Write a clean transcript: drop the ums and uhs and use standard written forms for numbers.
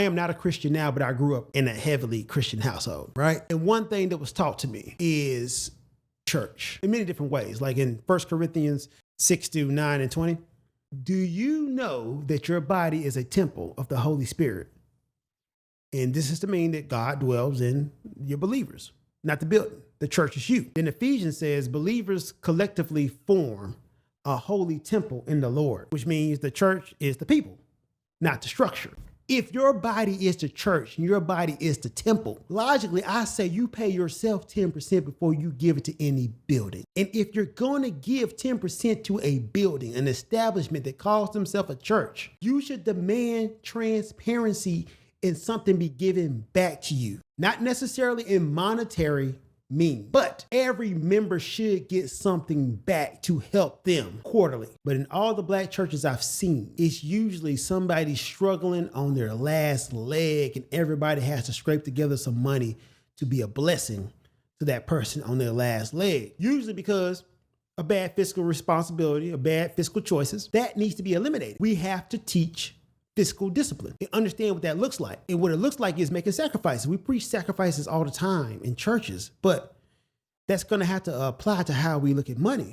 am not a Christian now, but I grew up in a heavily Christian household, right? And one thing that was taught to me is church in many different ways, like in 1 Corinthians 6-9 and 20. Do you know that your body is a temple of the Holy Spirit? And this is to mean that God dwells in your believers, not the building. The church is you. Then Ephesians says believers collectively form a holy temple in the Lord, which means the church is the people, not the structure. If your body is the church and your body is the temple, logically, I say you pay yourself 10% before you give it to any building. And if you're going to give 10% to a building, an establishment that calls themselves a church, you should demand transparency and something be given back to you. Not necessarily in monetary mean, but every member should get something back to help them quarterly. But in all the black churches I've seen, it's usually somebody struggling on their last leg and everybody has to scrape together some money to be a blessing to that person on their last leg. Usually because a bad fiscal responsibility, or bad fiscal choices, that needs to be eliminated. We have to teach fiscal discipline and understand what that looks like. And what it looks like is making sacrifices. We preach sacrifices all the time in churches, but that's going to have to apply to how we look at money.